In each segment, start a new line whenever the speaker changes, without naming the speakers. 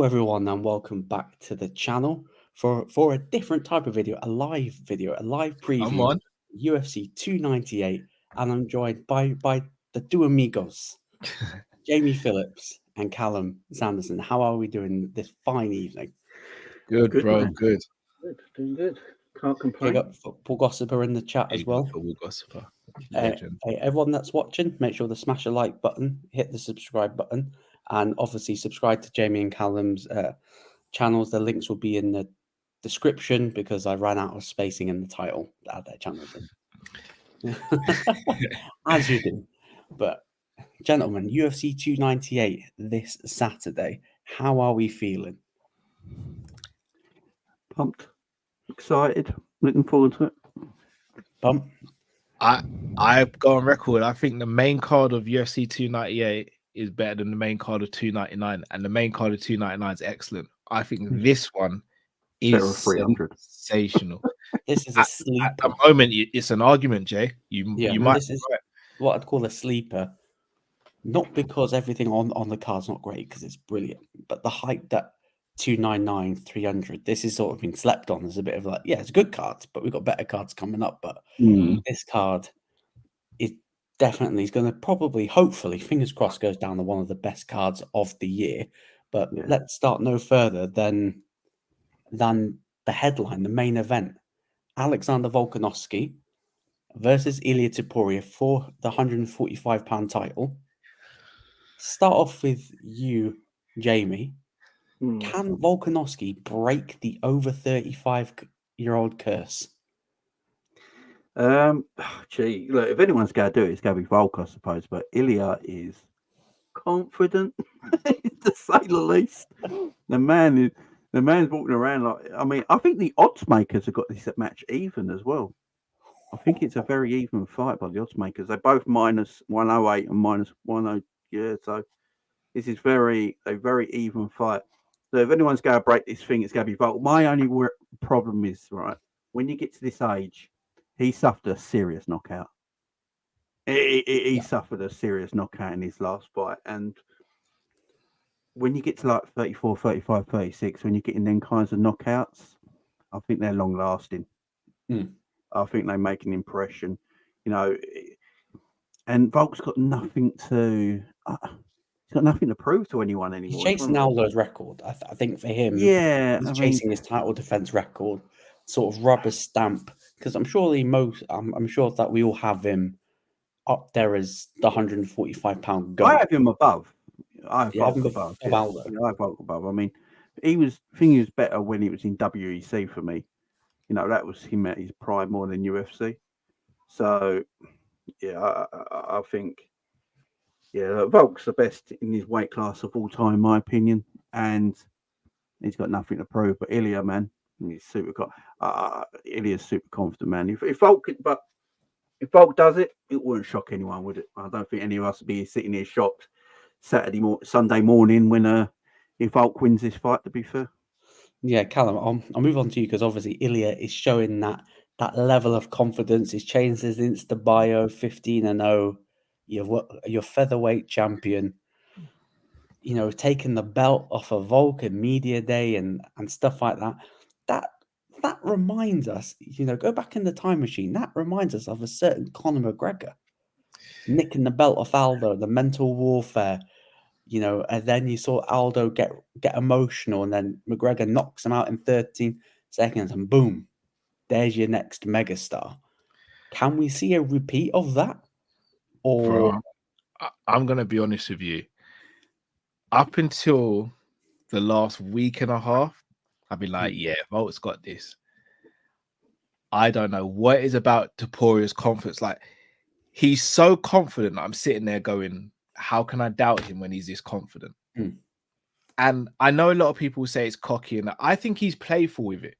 everyone, and welcome back to the channel for a different type of video, a live preview
on.
UFC 298, and I'm joined by the two amigos, Jamie Phillips and Callum Sanderson. How are we doing this fine evening?
Good, bro.
Man.
Good.
Good, doing good. Can't
We
complain.
got Football Gossiper in the chat as well.
Football Gossiper.
Hey, everyone that's watching, make sure to smash the like button, hit the subscribe button, and obviously subscribe to Jamie and Callum's channels. The links will be in the description because I ran out of spacing in the title to add their channels in. As you do. But gentlemen, UFC 298 this Saturday. How are we feeling?
Pumped, excited, looking forward to it.
Bump.
I go on record. I think the main card of UFC 298 is better than the main card of 299, and the main card of 299 is excellent. I think this one is
300.
Sensational.
This is a sleeper.
At the moment, it's an argument, Jay. You might.
This is what I'd call a sleeper. Not because everything on the card's not great, because it's brilliant, but the hype that 299, 300, this is sort of been slept on as a bit of like, yeah, it's a good card, but we've got better cards coming up. But this card is definitely going to probably, hopefully, fingers crossed, goes down to one of the best cards of the year. But let's start no further than the headline, the main event. Alexander Volkanovski versus Ilia Topuria for the 145-pound title. Start off with you, Jamie. Can Volkanovski break the over 35-year-old curse?
Gee, look, if anyone's going to do it, it's going to be Volk, I suppose. But Ilia is confident, to say the least. The man's walking around like. I mean, I think the odds makers have got this match even as well. I think it's a very even fight by the odds makers. They're both minus 108 and minus 10. Yeah, so this is a very even fight. So if anyone's going to break this thing, it's going to be Volk. My only problem is, right, when you get to this age, he suffered a serious knockout. He suffered a serious knockout in his last fight. And when you get to like 34, 35, 36, when you're getting them kinds of knockouts, I think they're long lasting. I think they make an impression, and Volk's got nothing to. He's got nothing to prove to anyone anymore.
He's chasing Aldo's record. I think for him, he's chasing his title defense record, sort of rubber stamp. Because I'm sure that we all have him up there as the 145-pound goat.
I have him above. I have Volk above.
Aldo.
I have Volk above. I mean, he was better when he was in WEC for me. That was him at his prime more than UFC. So, yeah, I think. Yeah, Volk's the best in his weight class of all time, in my opinion, and he's got nothing to prove. But Ilia, man, he's super. Ilia's super confident, man. If Volk does it, it wouldn't shock anyone, would it? I don't think any of us would be sitting here shocked Sunday morning when if Volk wins this fight. To be fair,
yeah, Callum, I'll move on to you because obviously Ilia is showing that level of confidence. He's changed his Insta bio, 15-0. You're featherweight champion, taking the belt off of Volk and Media Day and stuff like that. That reminds us, go back in the time machine. That reminds us of a certain Conor McGregor nicking the belt off Aldo, the mental warfare, and then you saw Aldo get emotional, and then McGregor knocks him out in 13 seconds, and boom, there's your next megastar. Can we see a repeat of that? Or
I'm going to be honest with you. Up until the last week and a half, I've been like, yeah, Volk's got this. I don't know what is about Topuria's confidence. Like, he's so confident. I'm sitting there going, how can I doubt him when he's this confident? And I know a lot of people say it's cocky, and I think he's playful with it.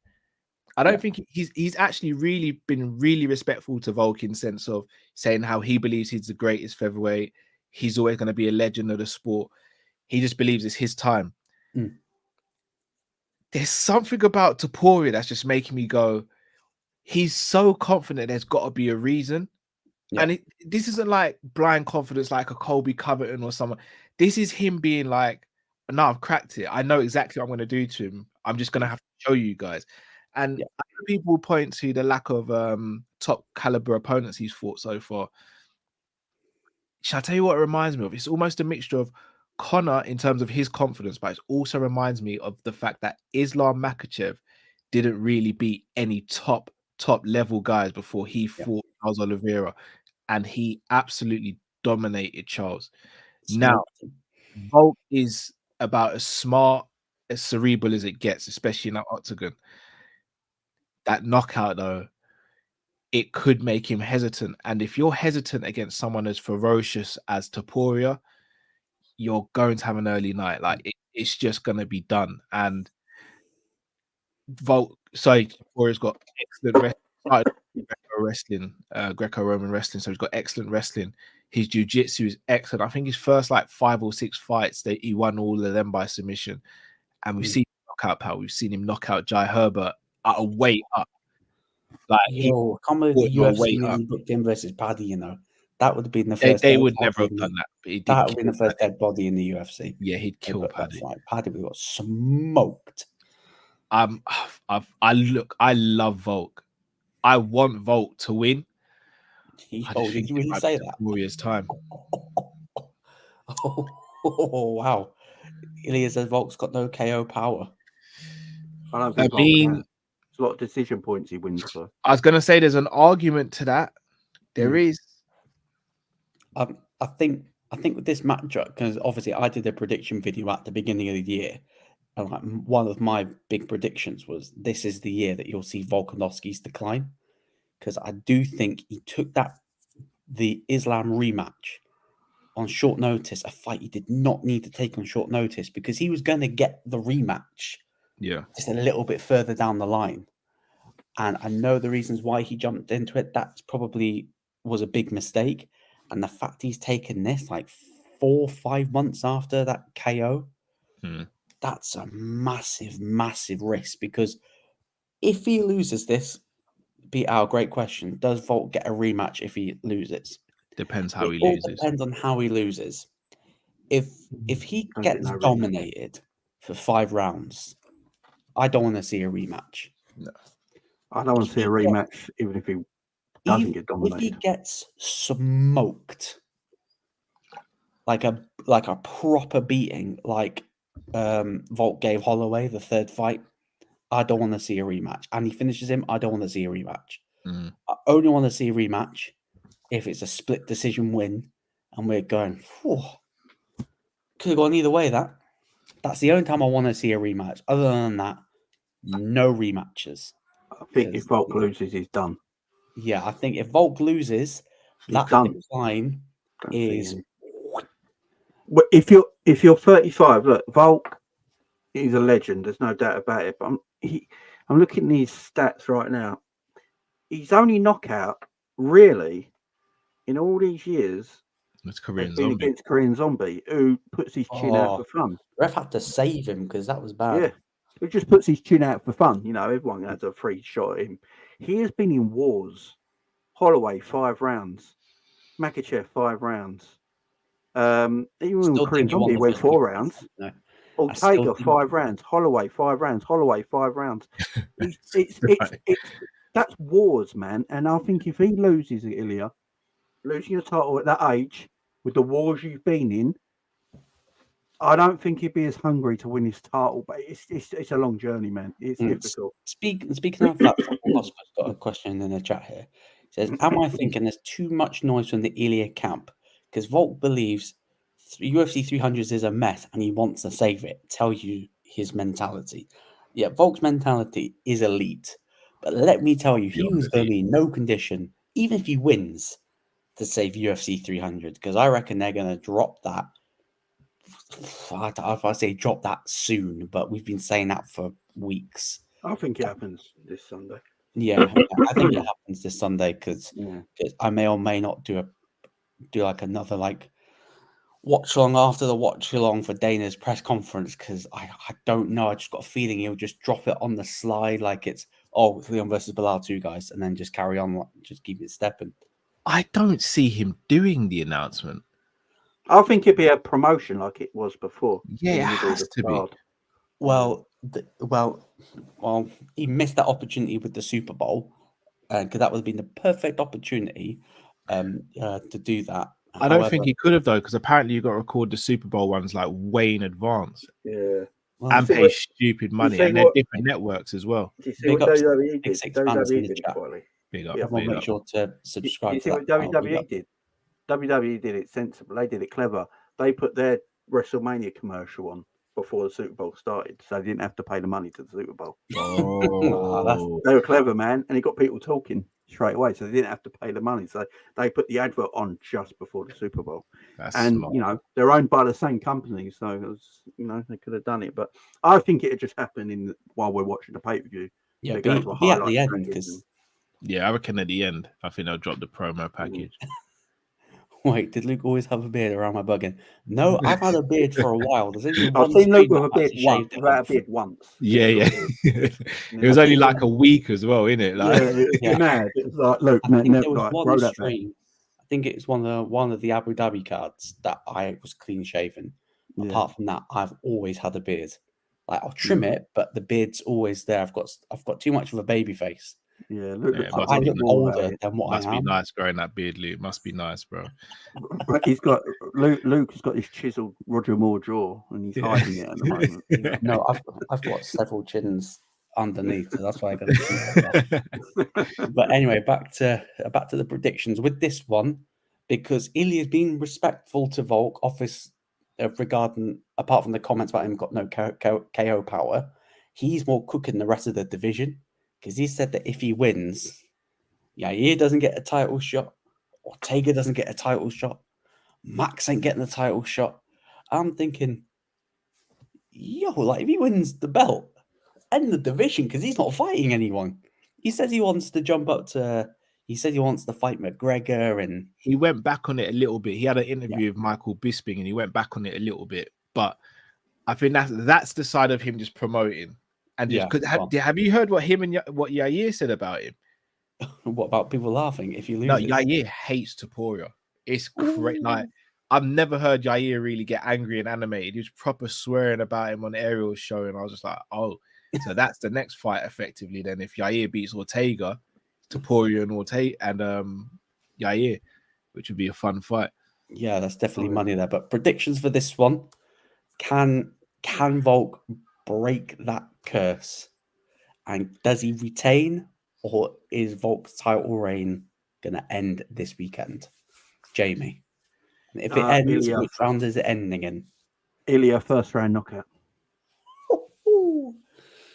I don't think he's actually really been really respectful to Volk in sense of saying how he believes he's the greatest featherweight. He's always going to be a legend of the sport. He just believes it's his time. There's something about Topuria that's just making me go, he's so confident there's got to be a reason. And this isn't like blind confidence like a Colby Covington or someone. This is him being like, now I've cracked it. I know exactly what I'm going to do to him. I'm just going to have to show you guys. And
Yeah.
I know people point to the lack of top caliber opponents he's fought so far. Shall I tell you what it reminds me of? It's almost a mixture of Conor in terms of his confidence, but it also reminds me of the fact that Islam Makhachev didn't really beat any top level guys before he fought Charles Oliveira, and he absolutely dominated Charles. Now, Volk is about as smart, as cerebral as it gets, especially in that octagon. That knockout, though, it could make him hesitant. And if you're hesitant against someone as ferocious as Topuria, you're going to have an early night. Like it's just going to be done. And Topuria's got excellent Greco-Roman wrestling. So he's got excellent wrestling. His jiu-jitsu is excellent. I think his first like 5 or 6 fights, he won all of them by submission. And we've seen knockout power. We've seen him knock out Jai Herbert at a weight up. Like
I can't believe the UFC really booked him versus Paddy. You know, that would have been the first.
They would never have done that. But
that would have been the first dead body in the UFC.
Yeah, he'd kill Paddy.
Paddy would have got smoked.
I love Volk. I want Volk to win.
Did you really say that?
Warriors time.
Oh, wow. Ilya says Volk's got no KO power.
I don't think there's a lot of decision points he wins for.
I was going to say there's an argument to that. There is.
I think with this matchup, because obviously I did a prediction video at the beginning of the year, and like one of my big predictions was this is the year that you'll see Volkanovski's decline, because I do think he took the Islam rematch on short notice, a fight he did not need to take on short notice, because he was going to get the rematch just a little bit further down the line. And I know the reasons why he jumped into it. That probably was a big mistake. And the fact he's taken this like 4 or 5 months after that KO, that's a massive, massive risk. Because if he loses this, be our great question, does Volk get a rematch if he loses?
Depends how he loses.
Depends on how he loses. If he gets dominated for 5 rounds, I don't want to see a rematch.
No. I don't want to see a rematch, even if he doesn't get dominated.
If he gets smoked, like a proper beating, like Volk gave Holloway the 3rd fight, I don't want to see a rematch. And he finishes him, I don't want to see a rematch. I only want to see a rematch if it's a split decision win, and we're going, could have gone either way. That's the only time I want to see a rematch. Other than that, no rematches.
I think if Volk loses, he's done.
Yeah, I think if Volk loses, that decline is.
If you're 35, look, Volk is a legend. There's no doubt about it. But I'm looking at these stats right now. His only knockout, really, in all these years,
it's Korean
Zombie. Against Korean Zombie, who puts his chin out for fun.
Ref had to save him because that was bad.
Yeah, who just puts his chin out for fun. You know, everyone has a free shot at him. He has been in wars. Holloway 5 rounds, Makhachev 5 rounds. Even Korean Zombie went 4 rounds. No. Ortega 5 rounds. Holloway 5 rounds. Holloway 5 rounds. It's that's wars, man. And I think if he loses, Ilya, losing your title at that age with the wars you've been in, I don't think he'd be as hungry to win his title. But it's a long journey, man. It's difficult.
Speaking of that, I've got a question in the chat here. It says, "Am I thinking there's too much noise from the Ilya camp? Because Volk believes UFC 300 is a mess and he wants to save it." Tell you his mentality. Yeah, Volk's mentality is elite. But let me tell you, he was going to be in no condition, even if he wins, to save UFC 300. Because I reckon they're going to drop that. I say drop that soon, but we've been saying that for weeks.
I think it happens this Sunday.
Yeah, I think it happens this Sunday because I may or may not do like another like watch along after the watch along for Dana's press conference, because I don't know. I just got a feeling he'll just drop it on the slide like it's Leon versus Bilal 2 guys, and then just carry on, just keep it stepping.
I don't see him doing the announcement.
I think it'd be a promotion like it was before.
Yeah,
in
it
the middle of
has
the
to be.
card.
Well, he missed that opportunity with the Super Bowl because that would have been the perfect opportunity to do that.
I don't think he could have though, because apparently you got to record the Super Bowl ones like way in advance
Yeah.
and pay stupid money, and they're different networks as well.
Do you see what WWE did?
Fans in the chat.
Quietly.
Big up.
Everyone make sure to subscribe.
You see what WWE did? WWE did it sensible. They did it clever. They put their WrestleMania commercial on before the Super Bowl started, so they didn't have to pay the money to the Super Bowl.
Oh,
they were clever, man, and it got people talking straight away, so they didn't have to pay the money. So they put the advert on just before the Super Bowl. And
smart.
you know, they're owned by the same company, so it was, you know, they could have done it. But I think it had just happened while we're watching the pay-per-view.
Yeah, be at the end because.
Yeah, I reckon at the end, I think they'll drop the promo package.
Wait, did Luke always have a beard around my bugging? No, I've had a beard for a while. There's only
I've seen Luke with a beard once.
Yeah. It was only like a week as well, innit? Like,
yeah, mad. It was like, Luke,
I think there was one stream. I think it was one of the Abu Dhabi cards that I was clean shaven. Yeah. Apart from that, I've always had a beard. Like I'll trim it, but the beard's always there. I've got too much of a baby face.
Yeah, Luke
I look older than what I am.
Must be nice growing that beard, Luke. Must be nice, bro.
Luke has got this chiseled Roger Moore jaw, and he's hiding it at the moment.
No, I've got several chins underneath, so that's why I got to. But anyway, back to the predictions with this one, because Ilya's been respectful to Volk office regarding, apart from the comments about him got no KO power, he's more cooking the rest of the division. Because he said that if he wins, Yair doesn't get a title shot, Ortega doesn't get a title shot, Max ain't getting a title shot. I'm thinking, if he wins the belt, end the division, because he's not fighting anyone. He says he wants to jump up to. He said he wants to fight McGregor, and
he went back on it a little bit. He had an interview with Michael Bisping, and he went back on it a little bit. But I think that's the side of him just promoting. And just have you heard what Yair said about him?
What about people laughing if you lose?
No, Yair hates Topuria. It's great. Like I've never heard Yair really get angry and animated. He was proper swearing about him on Ariel's show, and I was just like, oh, so that's the next fight effectively. Then if Yair beats Ortega, Topuria and Yair, which would be a fun fight.
Yeah, that's definitely money there. But predictions for this one: can Volk break that curse, and does he retain, or is Volk's title reign gonna end this weekend? Jamie, and if it ends, which round is it ending in?
Ilya first round knockout.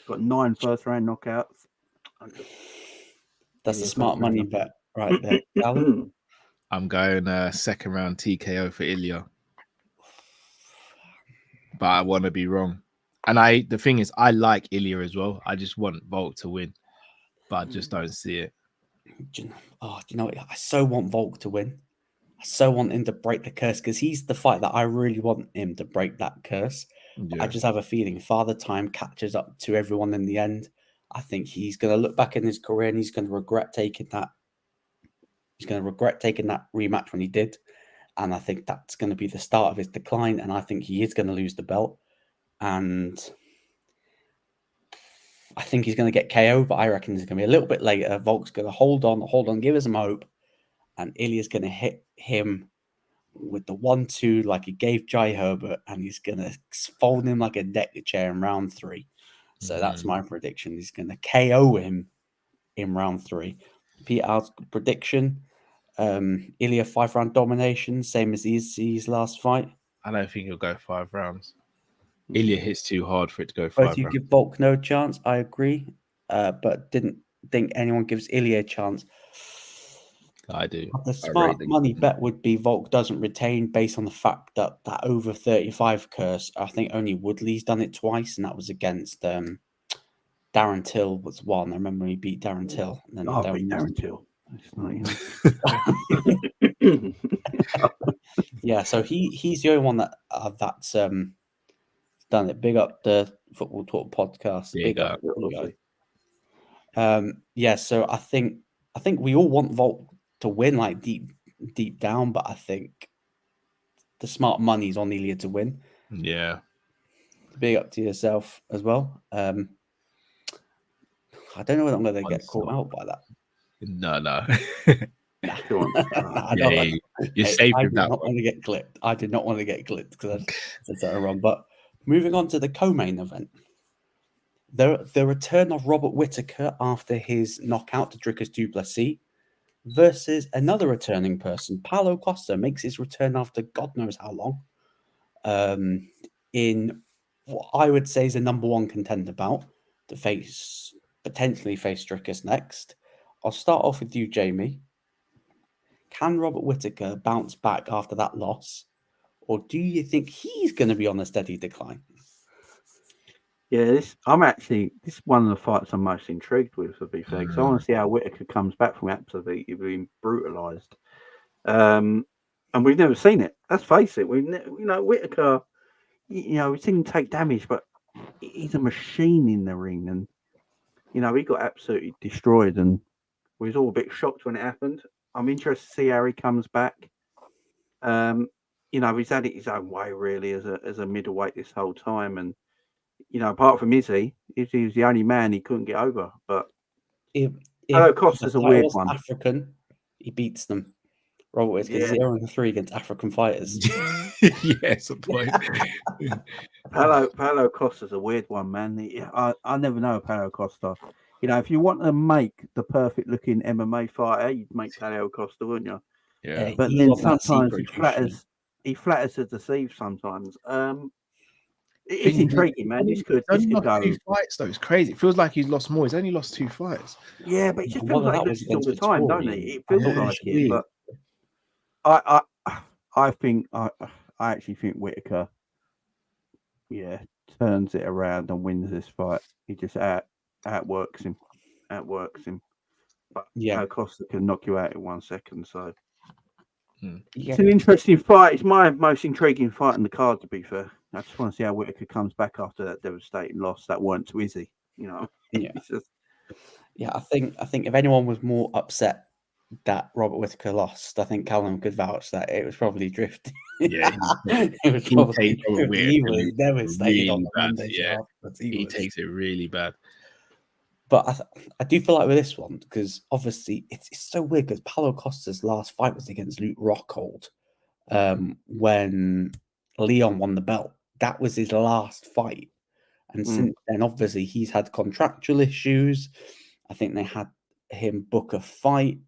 Got 9 first round knockouts.
That's a smart money bet right there. Callum?
I'm going second round TKO for Ilya, but I want to be wrong. And the thing is, I like Ilya as well. I just want Volk to win, but I just don't see it.
You know, I so want Volk to win. I so want him to break the curse, because he's the fight that I really want him to break that curse. Yeah. I just have a feeling Father Time catches up to everyone in the end. I think he's going to look back in his career and he's going to regret taking that. He's going to regret taking that rematch when he did. And I think that's going to be the start of his decline. And I think he is going to lose the belt. And I think he's going to get KO, but I reckon it's going to be a little bit later. Volk's going to hold on, give us some hope. And Ilya's going to hit him with the 1-2 like he gave Jai Herbert, and he's going to fold him like a deck chair in round 3. So that's my prediction. He's going to KO him in round 3. Peter's prediction, Ilya 5-round domination, same as his last fight.
I don't think he'll go 5 rounds. Ilya hits too hard for it to go 5 rounds.
You give Volk no chance, I agree, but didn't think anyone gives Ilya a chance.
I do.
The smart money bet would be Volk doesn't retain, based on the fact that over 35 curse, I think only Woodley's done it twice, and that was against Darren Till was one. I remember he beat Darren Till. And then
Darren Till.
Yeah, so he's the only one that's done it. Big up the Football Talk podcast. Big up. Yeah, so I think we all want Volk to win, like deep down, but I think the smart money's on Ilya to win.
Yeah.
Big up to yourself as well. I don't know whether I'm going to get caught out by that.
No.
Nah.
Go on.
I
Yeah,
don't.
you're safe
I
with
did
that
not
one.
want to get clipped. I did not want to get clipped because I said something wrong. But moving on to the co-main event, the return of Robert Whittaker after his knockout to Dricus du Plessis versus another returning person. Paulo Costa makes his return after God knows how long. In what I would say is a number one contender bout to potentially face Dricus next. I'll start off with you, Jamie. Can Robert Whittaker bounce back after that loss, or do you think he's going to be on a steady decline?
Yeah, this is one of the fights I'm most intrigued with, to be fair, because I want to see how Whittaker comes back from absolutely being brutalised. And we've never seen it. Let's face it. Whittaker, we've seen him take damage, but he's a machine in the ring, and he got absolutely destroyed, and we was all a bit shocked when it happened. I'm interested to see how he comes back. He's had it his own way really as a middleweight this whole time, and apart from Izzy was the only man he couldn't get over. But Paulo Costa's a weird one.
African, he beats them. Robert Whittaker 0-3 against African fighters.
Yes, a point.
Paulo Costa's a weird one, man. I never know Paulo Costa. If you want to make the perfect looking MMA fighter, you'd make Paulo Costa, wouldn't you?
Yeah.
But then sometimes he flatters to deceive sometimes. It's intriguing, man. This could go.
2 fights though. It's crazy. It feels like he's lost more. He's only lost 2 fights.
Yeah, but it just feels like he loses all the time, don't it? It feels like it.
Weird.
But I actually think Whittaker, turns it around and wins this fight. He just outworks him. But Costa can knock you out in 1 second. So it's an interesting fight. It's my most intriguing fight on the card, to be fair. I just want to see how Whittaker comes back after that devastating loss that weren't too easy.
Yeah. I think if anyone was more upset that Robert Whittaker lost, I think Callum could vouch that it was probably drifting.
Yeah,
it was probably he was devastated on the Monday.
Yeah, he takes it really bad.
But I do feel like with this one, because obviously it's so weird because Paulo Costa's last fight was against Luke Rockhold when Leon won the belt. That was his last fight. And since then, obviously, he's had contractual issues. I think they had him book a fight.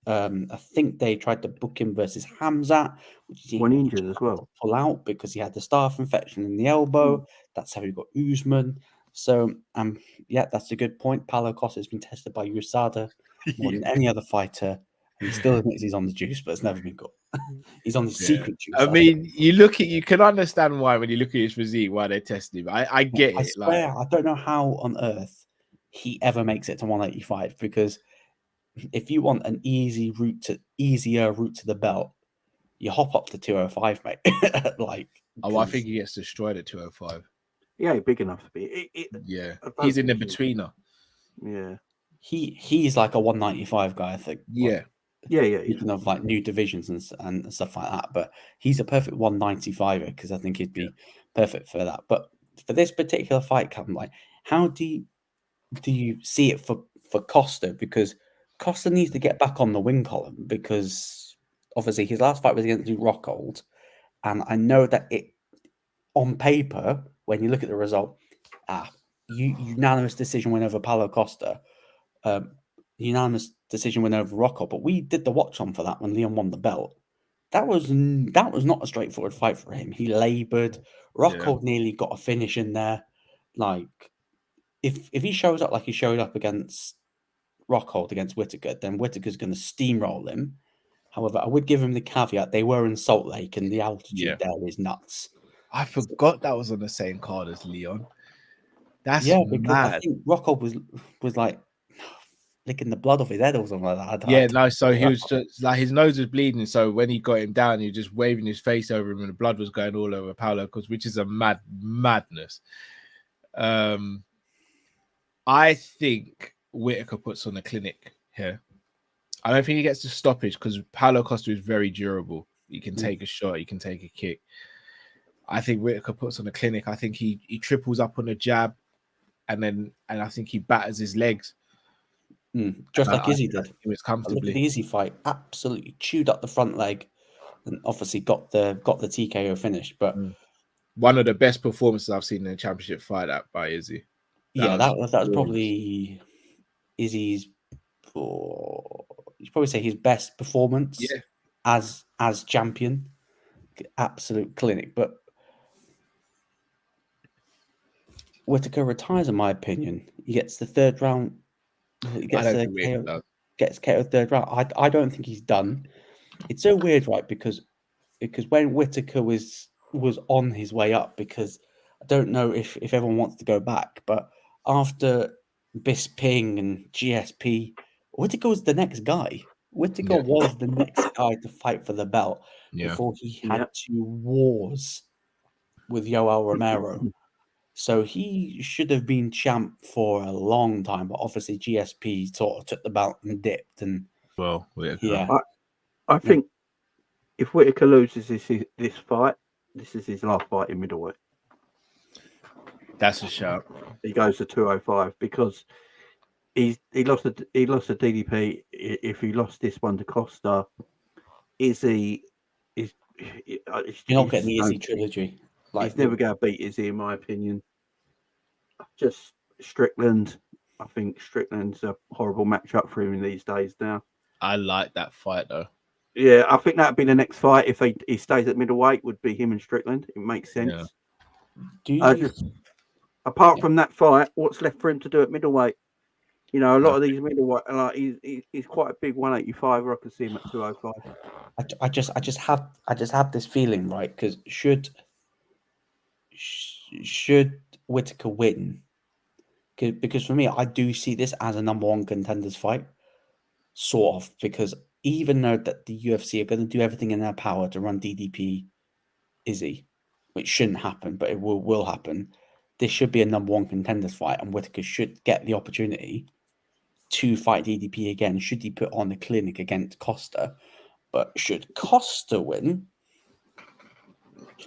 I think they tried to book him versus Hamzat, which he
went injured as well.
Pull out because he had the staph infection in the elbow. That's how he got Usman. So, that's a good point. Paulo Costa has been tested by USADA more than any other fighter. And he still admits he's on the juice, but it's never been got. He's on the secret juice.
I mean, you can understand why when you look at his physique, why they tested him. I get it.
I swear, I don't know how on earth he ever makes it to 185, because if you want an easier route to the belt, you hop up to 205, mate.
I think he gets destroyed at 205.
Yeah, big enough to be.
He's in the betweener.
Yeah,
he's like a 195 guy, I think.
Yeah.
Speaking of like new divisions and stuff like that, but he's a perfect 195er because I think he'd be perfect for that. But for this particular fight, Callum, like, how do you see it for Costa? Because Costa needs to get back on the win column, because obviously his last fight was against Luke Rockhold, and I know that it on paper, when you look at the result, unanimous decision win over Paulo Costa. Unanimous decision win over Rockhold, but we did the watch on for that when Leon won the belt. That was not a straightforward fight for him. He laboured. Rockhold nearly got a finish in there. Like, if he shows up like he showed up against Rockhold against Whittaker, then Whittaker's going to steamroll him. However, I would give him the caveat: they were in Salt Lake, and the altitude there is nuts.
I forgot that was on the same card as Leon. That's
because
mad.
I think Rockhold was like licking the blood off his head or something like that.
So he was just like, his nose was bleeding. So when he got him down, he was just waving his face over him, and the blood was going all over Paulo, which is a madness. I think Whittaker puts on a clinic here. I don't think he gets the stoppage because Paulo Costa is very durable. You can take a shot. You can take a kick. I think Whittaker puts on a clinic. I think he triples up on a jab, and I think he batters his legs.
Just like Izzy did.
He was
Look
comfortably.
at the Izzy fight. Absolutely chewed up the front leg, and obviously got the TKO finish. But
one of the best performances I've seen in a championship fight by Izzy.
That was probably Izzy's. You'd probably say his best performance as champion. Absolute clinic, but Whittaker retires, in my opinion. He gets the third round. He gets gets KO third round. I don't think he's done. It's so weird, right? Because when Whittaker was on his way up, because I don't know if everyone wants to go back, but after Bisping and GSP, Whittaker was the next guy. Whittaker was the next guy to fight for the belt before he had 2 wars with Yoel Romero. So he should have been champ for a long time, but obviously GSP sort of took the belt and dipped. And
Whittaker.
I think if Whittaker loses this fight, this is his last fight in middleweight.
That's a shout.
He goes to 205 because he lost a DDP. If he lost this one to Costa, Izzy is
you're not getting the Izzy trilogy.
He's never going to beat Izzy, in my opinion. Just Strickland. I think Strickland's a horrible matchup for him in these days now.
I like that fight though.
Yeah, I think that'd be the next fight if he stays at middleweight. Would be him and Strickland. It makes sense. Yeah. Apart from that fight, what's left for him to do at middleweight? You know, a lot of these middleweight, like he's quite a big 185. I can see him at 205.
I just have this feeling, right? Because should Whittaker win? Because for me, I do see this as a number 1 contenders fight, sort of. Because even though that the UFC are going to do everything in their power to run DDP Izzy, which shouldn't happen, but it will happen. This should be a number 1 contenders fight, and Whittaker should get the opportunity to fight DDP again. Should he put on the clinic against Costa? But should Costa win?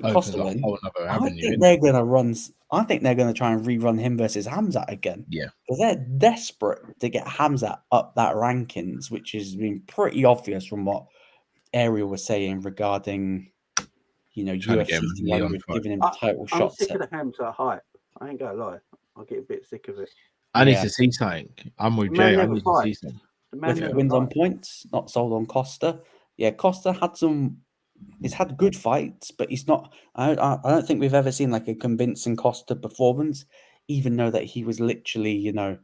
I think they're going to run. I think they're going to try and rerun him versus Hamzat again.
Yeah,
because they're desperate to get Hamzat up that rankings, which has been pretty obvious from what Ariel was saying regarding, UFC 200 giving him title shots.
I'm sick of the Hamzat hype. I ain't gonna lie. I'll get a bit sick of it.
I need to see something. I'm with Jay. I need to see something.
Whittaker wins on points, not sold on Costa. Yeah, Costa had some. He's had good fights, but he's not. I don't think we've ever seen like a convincing Costa performance, even though that he was literally, landed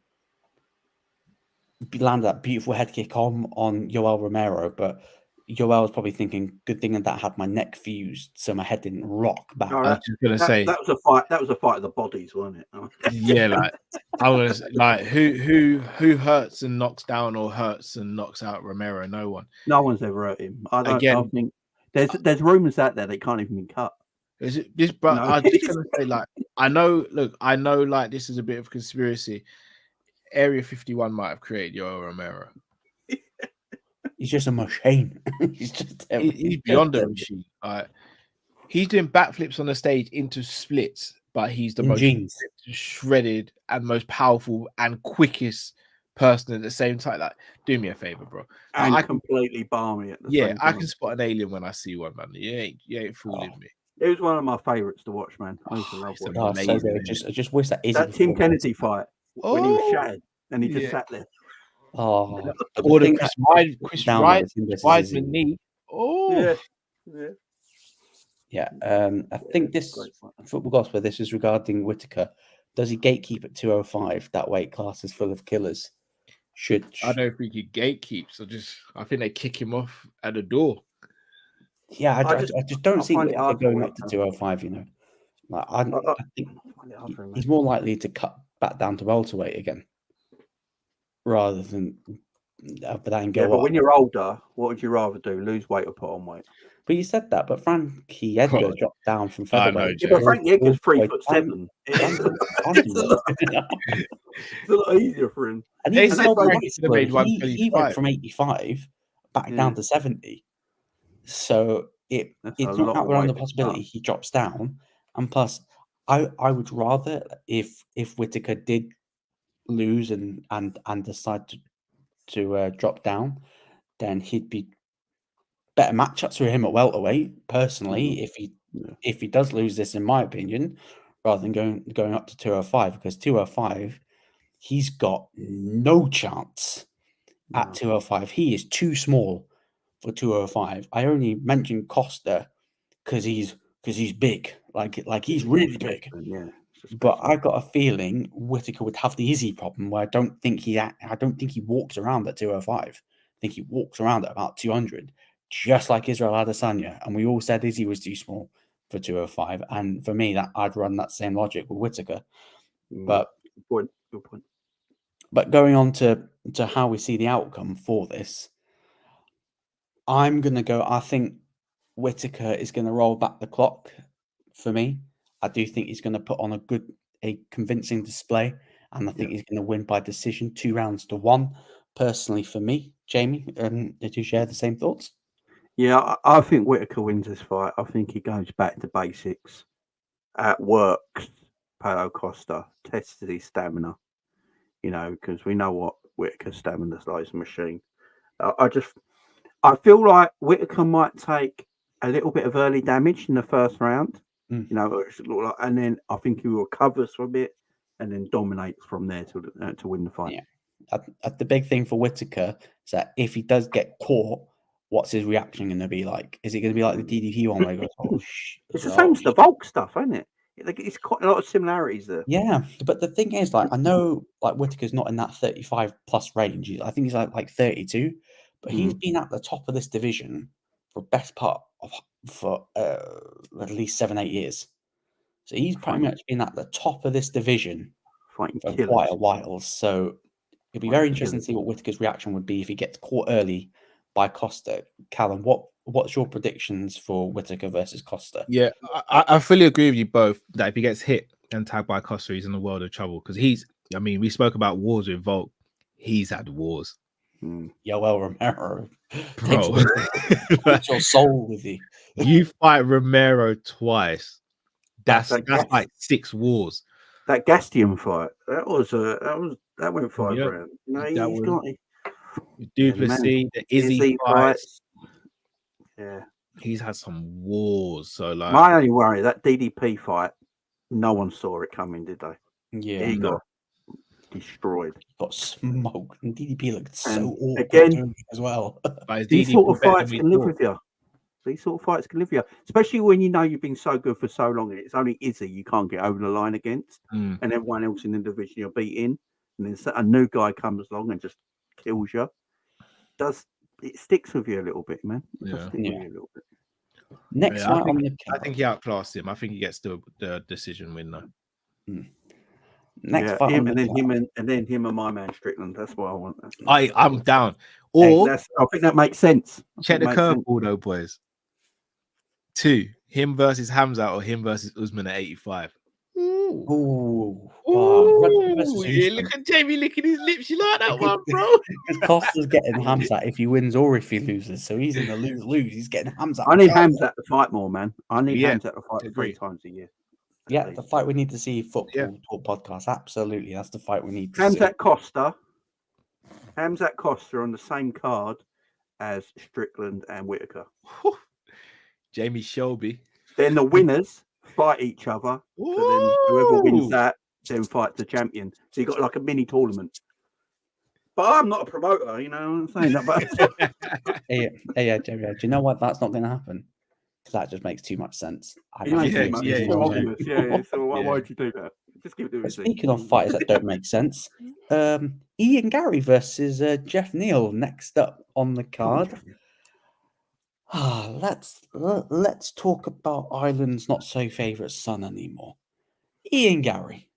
that beautiful head kick on Yoel Romero. But Yoel was probably thinking, "Good thing that I had my neck fused, so my head didn't rock back."
No, I was just gonna say that was a fight. That was a fight of the bodies, wasn't it?
Yeah, who hurts and knocks down or hurts and knocks out Romero? No one.
No one's ever hurt him. I don't think. There's rumors out there they can't even be cut.
Is it this? But I'm just gonna say, I know. Look, I know. This is a bit of a conspiracy. Area 51 might have created Yoel Romero.
He's just a machine. He's
beyond a machine. He's doing backflips on the stage into splits, but he's the most shredded and most powerful and quickest person at the same time. Do me a favor, bro.
And completely balmy at the same time.
I can spot an alien when I see one, man. You ain't fooling me.
It was one of my favorites to watch, man. I used to love watching
it. I just wish that
Tim Kennedy fight when he was shattered and he just sat there.
Or the Chris Weidman knee. Oh,
yeah. I think this Football Gospel. This is regarding Whittaker. Does he gatekeep at 205? That weight class is full of killers. I
don't know if he could gatekeep. I think they kick him off at the door.
Yeah, I just don't see Whittaker going up to 205. I think he's more likely to cut back down to welterweight again, rather than go up.
But when you're older, what would you rather do? Lose weight or put on weight?
But you said that. But Frankie Edgar dropped down from featherweight.
But Frankie Edgar's 3'7". It's a lot easier for him.
And he went from 85 back down to 70. So it's
a
not
lot
out
of
there on the
weight to
possibility
cut.
he drops down. And plus, I would rather if Whittaker did lose and decide to drop down, then he'd be better matchups for him at welterweight. Personally, if he does lose this, in my opinion, rather than going up to 205, because 205, he's got no chance at 205. He is too small for 205. I only mentioned Costa because he's big, like he's really big.
Yeah.
But I got a feeling Whittaker would have the Izzy problem, where I don't think he walks around at 205. I think he walks around at about 200, just like Israel Adesanya. And we all said Izzy was too small for 205. And for me, that I'd run that same logic with Whittaker. But
Good point.
But going on to how we see the outcome for this, I'm gonna go. I think Whittaker is going to roll back the clock for me. I do think he's going to put on a convincing display, and I think he's going to win by decision, 2-1. Personally, for me, Jamie, did you share the same thoughts?
Yeah, I think Whittaker wins this fight. I think he goes back to basics, works Paulo Costa, tests his stamina, because we know what Whittaker's stamina is, a machine. I feel like Whittaker might take a little bit of early damage in the first round, and then I think he recovers from it and then dominates from there to win the fight.
Yeah, the big thing for Whittaker is that if he does get caught, what's his reaction going to be like? Is it going to be like the DDP one where he goes, "Oh shit"?
It's the same as the Volk stuff, isn't it? It's quite a lot of similarities there.
Yeah, but the thing is, like, I know, like, Whittaker's not in that 35 plus range. I think he's like 32, but he's been at the top of this division for best part of at least 7-8 years. So he's pretty much been at the top of this division for quite a while. So it'd be very interesting to see what Whittaker's reaction would be if he gets caught early by Costa. Callum, what's your predictions for Whittaker versus Costa?
Yeah, I fully agree with you both that if he gets hit and tagged by Costa, he's in a world of trouble, because we spoke about wars with Volk. He's had wars.
Yoel Romero,
Bro,
takes your soul with you.
You fight Romero twice. That's like 6 wars.
That Gastian fight, that went 5 rounds. No,
Duplessis, the Izzy fights.
Yeah,
he's had some wars. So like,
my only worry, that DDP fight, no one saw it coming, did they?
Yeah,
he got destroyed.
Got smoked, and DDP looked so awkward
again
as well.
These sort of fights can live with you. These sort of fights can live with you, especially when you know you've been so good for so long. It's only Izzy you can't get over the line against, and everyone else in the division you're beating, and then a new guy comes along and just kills you. It sticks with you a little bit, man?
Next fight on the card.
I think he outclassed him. I think he gets the decision win though.
Next fight
him and my man Strickland. That's what I want.
I'm down. Or
I think that makes sense.
Check the curveball though, boys. 2, him versus Hamza or him versus Usman at 85.
Ooh.
Look at Jamie licking his lips. You like that one, bro?
Because Costa's getting Hamza if he wins or if he loses. So he's in the lose-lose. He's getting Hamza.
I need Hamza to fight more, man. I need Hamza to fight 3 times a year.
Yeah, the fight we need to see. Football Talk podcast. Absolutely. That's the fight we need to see.
Hamza Costa on the same card as Strickland and Whittaker.
Jamie Shelby.
Then the winners fight each other. So then whoever wins that then fights the champion. So you got like a mini tournament. But I'm not a promoter, you know what I'm saying?
Hey, Jamie, do you know what? That's not going to happen. Because that just makes too much sense.
So why would you do that? Just keep doing it.
Speaking of fighters that don't make sense, Ian Garry versus Geoff Neal next up on the card. Let's talk about Ireland's not so favourite son anymore. Ian Garry.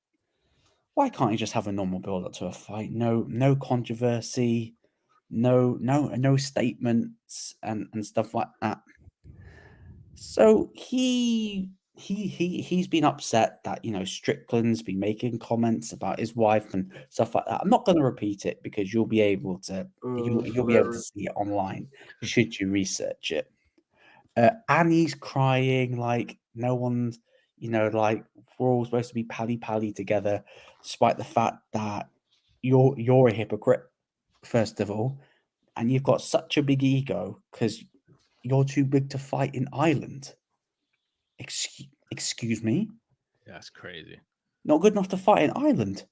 Why can't he just have a normal build up to a fight? No controversy, no statements and stuff like that. So he's been upset that Strickland's been making comments about his wife and stuff like that. I'm not going to repeat it because you'll be able to see it online should you research it. Annie's crying like no one's, like we're all supposed to be pally together, despite the fact that you're a hypocrite, first of all, and you've got such a big ego because you're too big to fight in Ireland. Excuse me?
That's crazy.
Not good enough to fight in Ireland?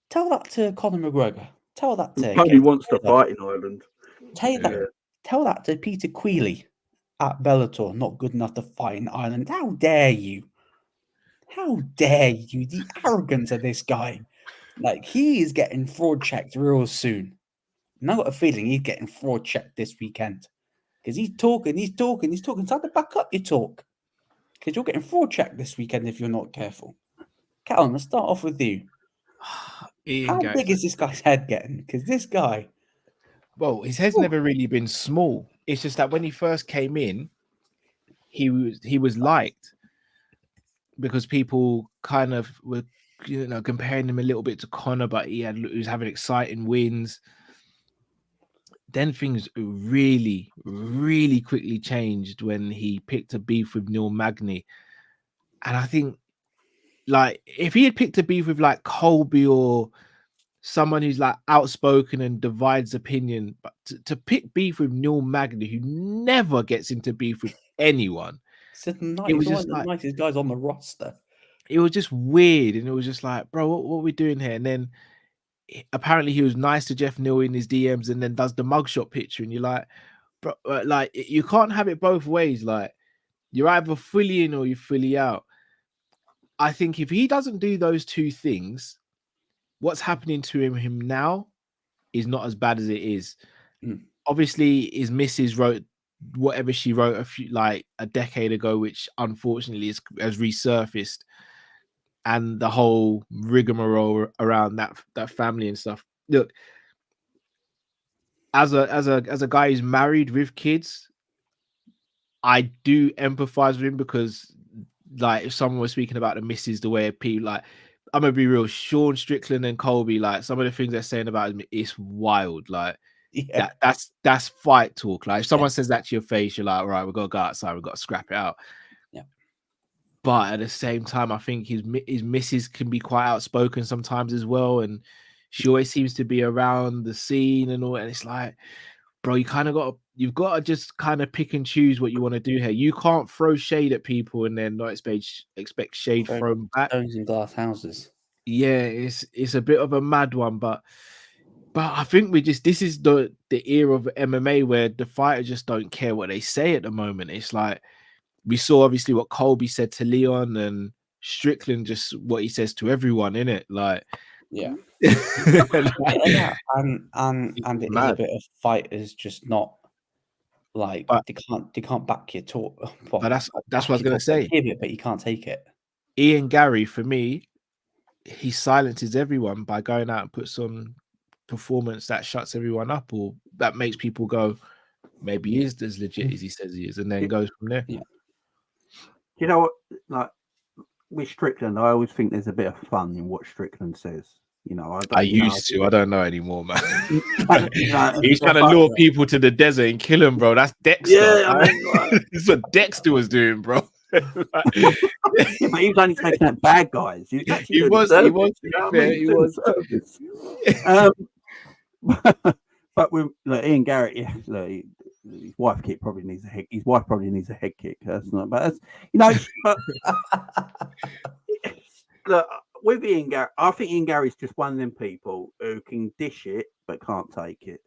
Tell that to Conor McGregor. Tell that to
Tony wants to fight in Ireland.
Tell that to Peter Queally at Bellator. Not good enough to fight in Ireland. How dare you? How dare you? The arrogance of this guy. Like, he is getting fraud checked real soon. And I've got a feeling he's getting fraud checked this weekend. Because he's talking. Time to back up your talk. Because you're getting fraud checked this weekend if you're not careful. Callum, let's start off with you. How big is this guy's head getting? Because this guy...
Well, his head's never really been small. It's just that when he first came in, he was liked because people kind of were, comparing him a little bit to Conor, but he was having exciting wins. Then things really, really quickly changed when he picked a beef with Neal Magny. And I think, like, if he had picked a beef with like Colby or someone who's like outspoken and divides opinion, but to pick beef with Neal Magny, who never gets into beef with anyone,
it was just one of the nicest guys on the roster.
It was just weird, and it was just like, bro, what are we doing here? And then apparently he was nice to Geoff Neal in his DMs, and then does the mugshot picture, and you're like, bro, like you can't have it both ways. Like, you're either fully in or you're fully out. I think if he doesn't do those two things, what's happening to him now is not as bad as it is. Obviously, his missus wrote whatever she wrote a decade ago, which unfortunately has resurfaced, and the whole rigmarole around that family and stuff. Look, as a guy who's married with kids, I do empathize with him because, like, if someone was speaking about the missus, the way people, like, I'm gonna be real, Sean Strickland and Colby, like, some of the things they're saying about him, it's wild. Like, that's fight talk. Like, if someone says that to your face, you're like, all right, we've got to go outside, we've got to scrap it out.
Yeah.
But at the same time, I think his missus can be quite outspoken sometimes as well, and she always seems to be around the scene and all. And it's like, bro, you've got to just kind of pick and choose what you want to do here. You can't throw shade at people and then not expect shade thrown back.
Stones in glass houses.
Yeah, it's a bit of a mad one, but I think this is the era of MMA where the fighters just don't care what they say at the moment. It's like, we saw obviously what Colby said to Leon, and Strickland just what he says to everyone, innit? Like,
yeah. And it is a bit of fighters just not like, they can't back your talk.
Well, but that's what I was gonna say.
Give it, but you can't take it.
Ian Garry, for me, he silences everyone by going out and put some performance that shuts everyone up, or that makes people go, maybe he is as legit as he says he is, and then goes from there.
Yeah.
You know what? Like, with Strickland, I always think there's a bit of fun in what Strickland says. I used to.
I don't know anymore, man. He's trying to lure people to the desert and kill him, bro. That's Dexter.
Yeah,
that's what Dexter was doing, bro.
But he was only taking out bad guys. He was. But with Ian Garrett, his wife probably needs a head. His wife probably needs a head kick. That's not, but that's, But look, with Ian Garrett, I think Ian Garrett's just one of them people who can dish it but can't take it.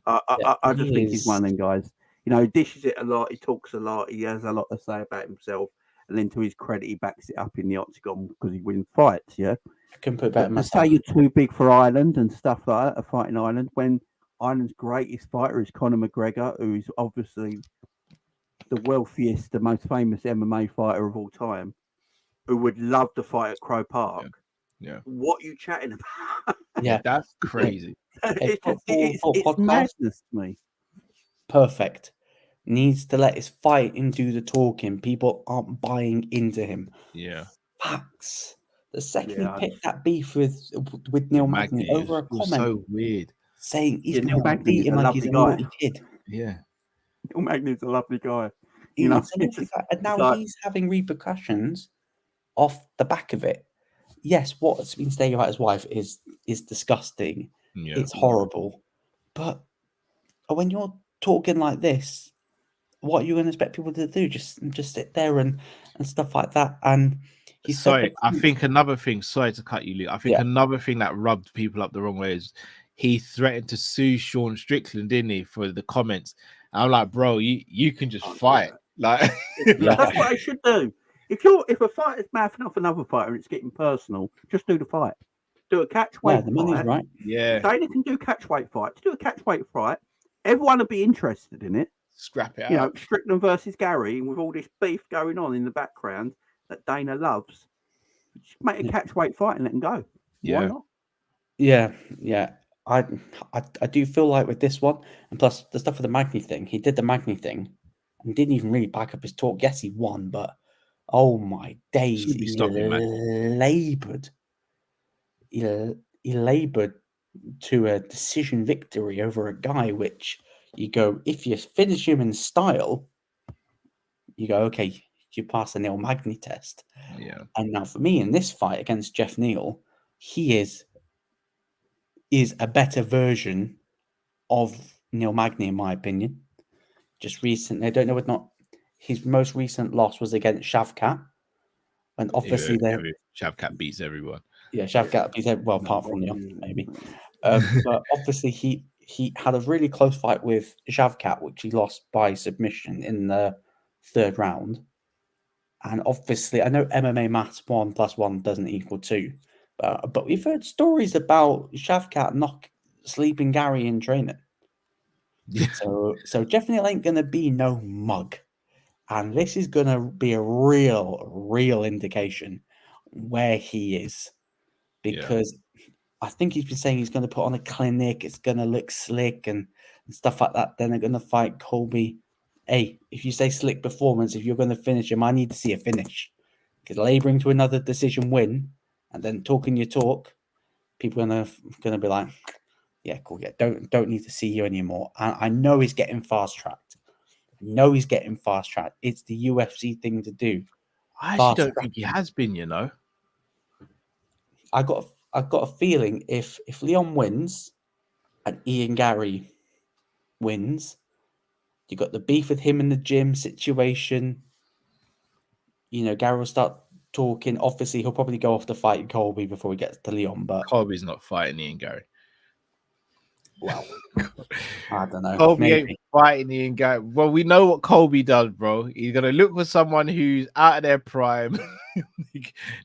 I just think he's one of them guys. He dishes it a lot. He talks a lot. He has a lot to say about himself, and then to his credit, he backs it up in the octagon because he wins fights. Yeah,
I can put better.
To say you're too big for Ireland and stuff like that, a fight in Ireland, when Ireland's greatest fighter is Conor McGregor, who is obviously the wealthiest, the most famous MMA fighter of all time, who would love to fight at Crow Park.
Yeah.
What are you chatting about?
Yeah, that's crazy.
It's madness to me.
Perfect. Needs to let his fight and do the talking. People aren't buying into him.
Yeah.
Facts. The second he picked that beef with Neal Magny over a comment,
so weird,
saying he's going to beat him like he's a naughty kid.
Yeah.
Neal Magny's a lovely guy. You know,
It's an awful fact. And now
like-
he's having repercussions off the back of it. Yes, what's been saying about his wife is disgusting.
Yeah.
It's horrible. But when you're talking like this, what are you going to expect people to do? Just sit there and stuff like that. And he said,
Sorry, I think another thing. Sorry to cut you, Luke. I think
Yeah.
another thing that rubbed people up the wrong way is he threatened to sue Sean Strickland, didn't he, for the comments? And I'm like, bro, you can just fight. Like,
Yeah.
that's what I should do. If a fighter's mouthing off another fighter and it's getting personal, just do the fight. Do a catch weight
the money's
fight.
right.
yeah,
Dana can do catch weight fights. Do a catch weight fight. Everyone will be interested in it.
scrap it
You
out.
know, Strickland versus Garry, with all this beef going on in the background that Dana loves. Just make a catch weight fight and let him go.
Yeah.
Why not?
Yeah. I do feel like with this one, and plus the stuff with the Magny thing, he did the Magny thing and didn't even really back up his talk. Yes, he won, but oh my days,
Shouldn't be
he
stopping, man.
laboured. He laboured to a decision victory over a guy which you go, if you finish him in style, you go, okay, you pass the Neal Magny test.
Yeah.
And now for me in this fight against Geoff Neal, he is a better version of Neal Magny, in my opinion. Just recently, I don't know whether or not his most recent loss was against Shavkat. And obviously,
Shavkat beats everyone.
Yeah, Shavkat beats everyone, well, apart from Neal, maybe. But obviously, he had a really close fight with Shavkat, which he lost by submission in the third round. And obviously, I know MMA maths 1 + 1 doesn't equal 2. But we've heard stories about Shavkat sleeping Garry in training.
Yeah.
So definitely ain't gonna be no mug, and this is gonna be a real indication where he is, because I think he's been saying he's gonna put on a clinic. It's gonna look slick and stuff like that. Then they're gonna fight Colby. Hey, if you say slick performance, if you're gonna finish him, I need to see a finish, because labouring to another decision win and then talking your talk, people are gonna be like, yeah, cool. Yeah, don't need to see you anymore. And I know he's getting fast tracked. It's the UFC thing to do.
I actually don't think he has been,
I got a feeling if Leon wins and Ian Garry wins, you got the beef with him in the gym situation. Garry will start talking. Obviously, he'll probably go off to fight Colby before he gets to Leon, but
Colby's not fighting Ian Garry.
Well, I don't know.
Colby ain't fighting Ian Garry. Well, we know what Colby does, bro. He's gonna look for someone who's out of their prime,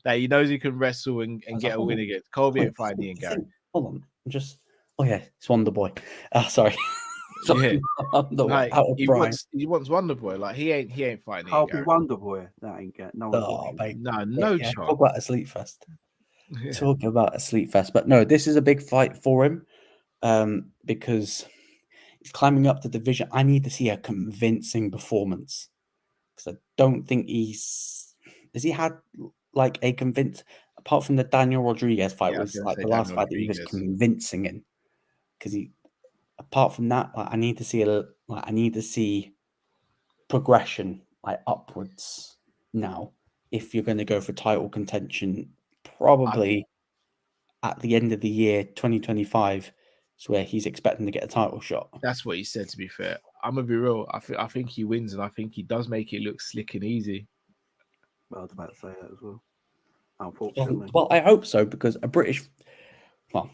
that he knows he can wrestle and get a win against. Colby ain't fighting Ian Garry.
Hold on, oh yeah, it's Wonder Boy. Sorry.
Yeah,
Like,
he wants Wonder Boy. Like he ain't fighting Ian Garry.
Wonder Boy. That ain't get no.
No chance.
Talk about a sleep fest. Talk about a sleep fest. But no, this is a big fight for him, because he's climbing up the division. I need to see a convincing performance, because I don't think has he had like a apart from the Daniel Rodriguez fight, was like the last fight that he was convincing in, because apart from that, like, I need to see progression, like upwards now. If you're going to go for title contention, probably at the end of the year 2025 is where he's expecting to get a title shot.
That's what he said, to be fair. I'm gonna be real. I think he wins, and I think he does make it look slick and easy.
Well, I was about to say that as well. Unfortunately.
Well, I hope so, because a British, well,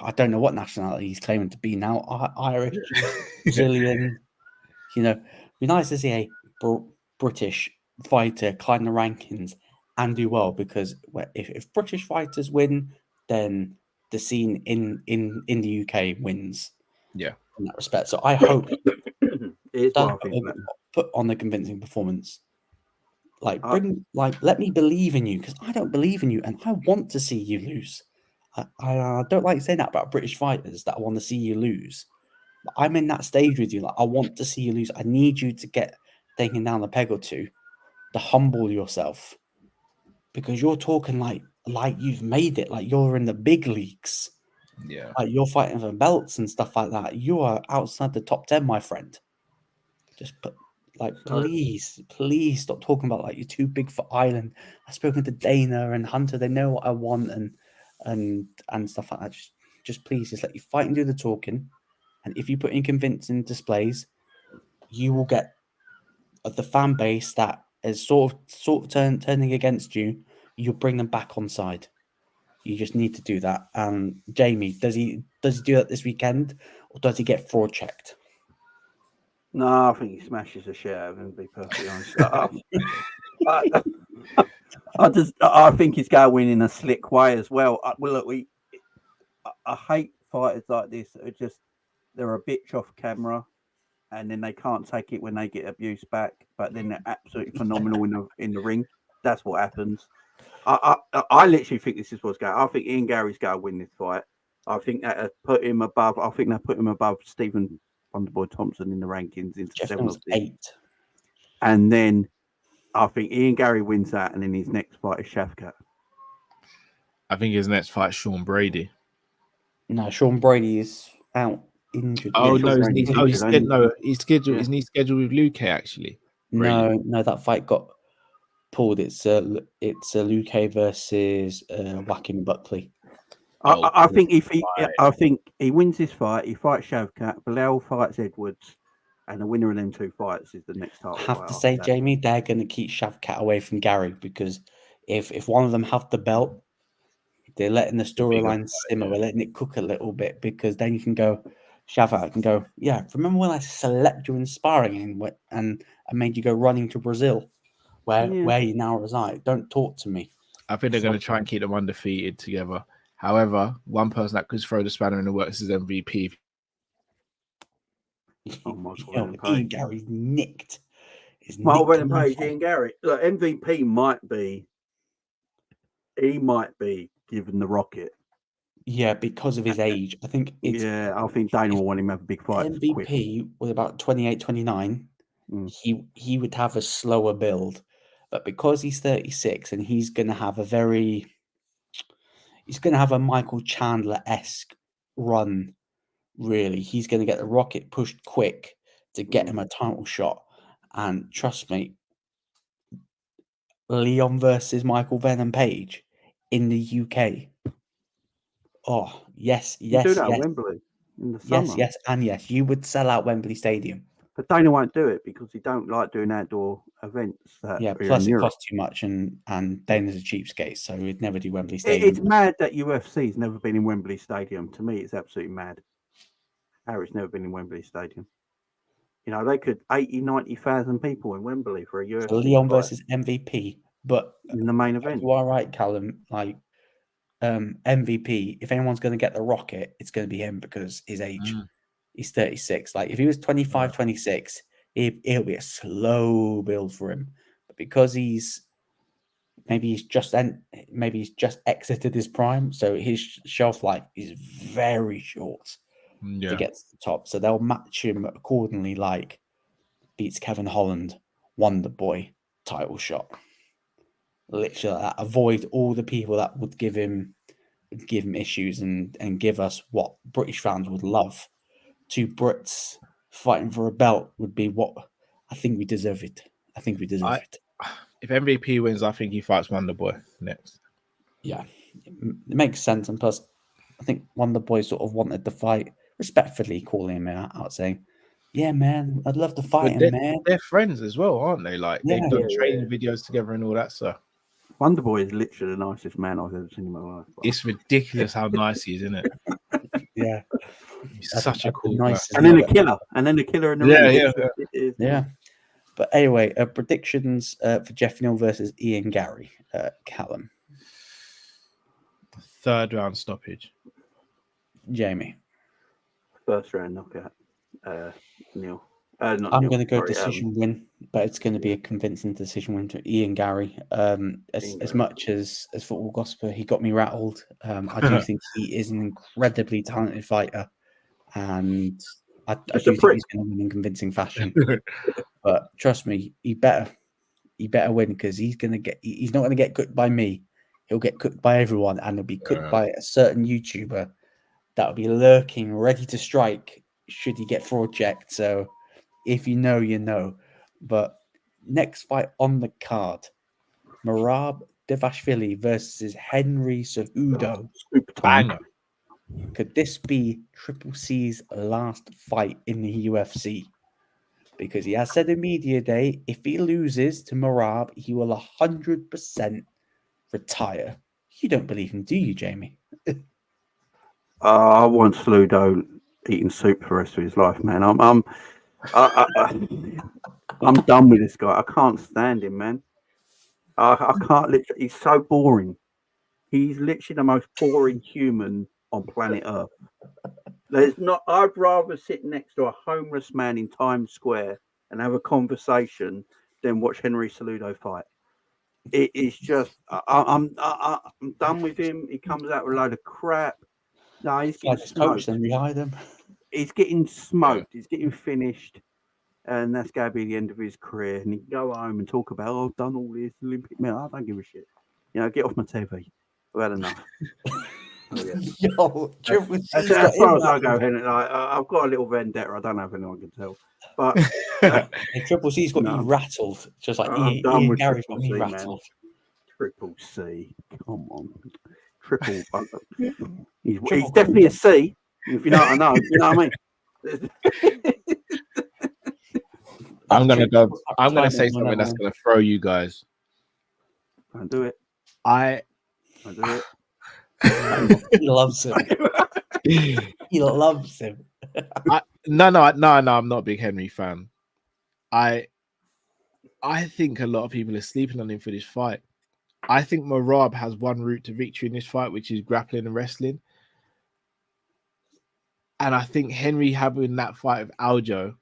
I don't know what nationality he's claiming to be now. Irish, Brazilian. It'd be nice to see a British fighter climb the rankings and do well, because if British fighters win, then the scene in the UK wins.
Yeah,
in that respect. So I hope put on the convincing performance. Like let me believe in you, because I don't believe in you, and I want to see you lose. I don't like saying that about British fighters, that I want to see you lose. But I'm in that stage with you. Like, I want to see you lose. I need you to get taken down a peg or two, to humble yourself, because you're talking like you've made it, like you're in the big leagues.
Yeah,
like you're fighting for belts and stuff like that. You are outside the top 10, my friend. Just Like,
So-
please stop talking about like you're too big for Ireland. I've spoken to Dana and Hunter. They know what I want and stuff like that. Just please, just let you fight and do the talking. And if you put in convincing displays, you will get the fan base that is sort of turning against you. You'll bring them back on side. You just need to do that. And Jamie, does he do that this weekend, or does he get fraud checked?
No, I think he smashes the shit out of him, to be perfectly honest. I think he's going to win in a slick way as well. I hate fighters like this that are just, they're a bitch off camera and then they can't take it when they get abuse back, but then they're absolutely phenomenal in the ring. That's what happens. I literally think this is what's going. I think Ian Garry's going to win this fight. I think that put him above. I think they put him above Stephen Wonderboy Thompson in the rankings into
Geoff
7 or 6.
8.
And then I think Ian Garry wins that, and then his next fight is Shafkat.
I think his next fight is Sean Brady.
No, Sean Brady is out injured.
Oh
Sean
no,
Brady's
he's
injured,
scheduled.
Yeah.
Isn't he scheduled with Luke actually? Brady.
No, that fight got pulled. It's Luque versus Joaquin Buckley.
I think I think he wins this fight. He fights Shafkat. Bilal fights Edwards, and the winner of them 2 fights is the next title
I have
fight
to
after
say,
that.
Jamie, they're going to keep Shafkat away from Garry, because if one of them have the belt, they're letting the storyline simmer. We're letting it cook a little bit, because then you can go, Shafkat can go, yeah, remember when I slept you in sparring and I made you go running to Brazil, where you now reside? Don't talk to me.
I think they're going to try and keep them undefeated together. However, one person that could throw the spanner in the works is MVP.
Ian Garry's nicked.
Michael Venom Page, Ian Garry. Look, MVP might be given the rocket.
Yeah, because of his age. I think
I think Dana will want him to have a big fight.
MVP was about 28, 29. He would have a slower build. But because he's 36 and he's going to have a Michael Chandler-esque run, really. He's going to get the rocket pushed quick to get him a title shot. And trust me, Leon versus Michael Venom Page in the UK. Oh, yes.
You do that at Wembley in the summer.
Yes, and yes. You would sell out Wembley Stadium.
But Dana won't do it because he don't like doing outdoor events.
Plus it costs too much, and Dana's a cheapskate, so he'd never do Wembley Stadium.
It's mad that UFC's never been in Wembley Stadium. To me, it's absolutely mad. Harry's never been in Wembley Stadium. You know, they could 80, 90,000 people in Wembley for a UFC.
So Leon versus MVP, but
in the main event.
You are right, Callum. Like MVP, if anyone's going to get the rocket, it's going to be him because his age. He's 36. Like if he was 25, 26, it'll be a slow build for him. But because he's just exited his prime, so his shelf life is very short to get to the top. So they'll match him accordingly. Like beats Kevin Holland, Wonder Boy, title shot. Literally, like that. Avoid all the people that would give him issues and give us what British fans would love. 2 Brits fighting for a belt would be what I think we deserve it. It.
If MVP wins, I think he fights Wonderboy next.
Yeah, it makes sense. And plus, I think Wonderboy sort of wanted the fight, respectfully calling him out, saying, yeah, man, I'd love to fight him, man.
They're friends as well, aren't they? Like, they've done training videos together and all that stuff.
Wonderboy is literally the nicest man I've ever seen in my life.
It's ridiculous how nice he is, isn't it?
Yeah.
He's such a cool guy.
And then the killer in the ring.
Yeah. But anyway, predictions for Geoff Neal versus Ian Garry. Callum.
3rd round stoppage.
Jamie.
1st round knockout. Neal.
I'm going to go decision win, but it's going to be a convincing decision win to Ian Garry. As much as Football Gospel, he got me rattled. I do think he is an incredibly talented fighter, and I do think he's going to win in convincing fashion. But trust me, he better win, because he's not going to get cooked by me. He'll get cooked by everyone, and he'll be cooked by a certain YouTuber that will be lurking, ready to strike should he get fraud checked. So if you know, you know. But next fight on the card, Merab Devashvili versus Henry Cejudo.
Super time.
Banger.
Could this be Triple C's last fight in the UFC? Because he has said in media day, if he loses to Merab, he will 100% retire. You don't believe him, do you, Jamie?
I want Sludo eating soup for the rest of his life, man. I'm done with this guy. I can't stand him, man. I can't literally. He's so boring. He's literally the most boring human on planet Earth. There's not. I'd rather sit next to a homeless man in Times Square and have a conversation than watch Henry Cejudo fight. It is just. I'm done with him. He comes out with a load of crap. No, he's getting
His
smoked.
coach and behind him.
He's getting smoked. He's getting finished. And that's going to be the end of his career. And he can go home and talk about, oh, I've done all this Olympic medal. I don't give a shit. You know, get off my TV. I've had enough. Oh, yeah.
Yo, Triple C's
As
got
far
him
as I
now.
go, Henry, I've got a little vendetta. I don't know if anyone can tell. But
And Triple C's got
No.
you rattled, just like
I'm done with
Garry's got
Triple
me
C, man.
rattled.
Triple C. Come on. Triple. He's
Triple
definitely a C. If you know what I know. You know what I mean?
I'm gonna say
Simon,
something that's gonna throw you guys.
Don't do it.
I
Don't do it.
He loves him. He loves him.
No, I'm not a big Henry fan. I think a lot of people are sleeping on him for this fight. I think Merab has one route to victory in this fight, which is grappling and wrestling. And I think Henry having that fight with Aljo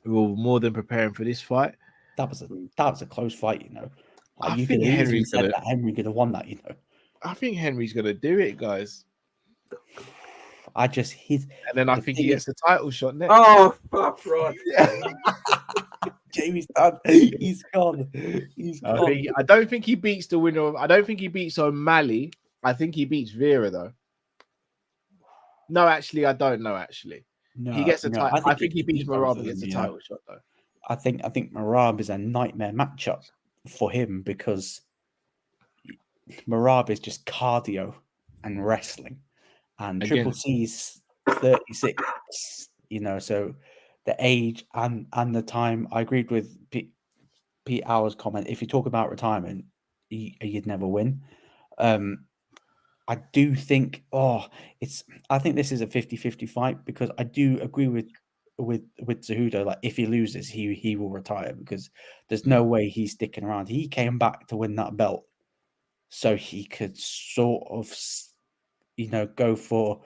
will more than prepare him for this fight.
That was a close fight, you know.
I
You
think
could have easily
Henry's
said
gonna-
that Henry could have won that, you know.
I think Henry's gonna do it, guys.
He's
And then I think he gets the title shot next.
Oh, fuck, right.
Jamie's done. He's gone. He's
I
gone.
don't think he beats the winner of. I don't think he beats O'Malley. I think he beats Vera though. No, actually, I don't know. Actually,
No,
he gets a
no,
title. I think he beats
both
Merab
of
and gets a
them, you know.
title shot though.
I think Merab is a nightmare matchup for him because Merab is just cardio and wrestling, and
Again.
Triple C's 36. You know, so the age and the time. I agreed with Pete Hour's comment. If you talk about retirement, you'd never win. I do think. I think this is a 50-50 fight because I do agree with Cejudo. Like if he loses, he will retire because there's no way he's sticking around. He came back to win that belt, so he could sort of, you know, go for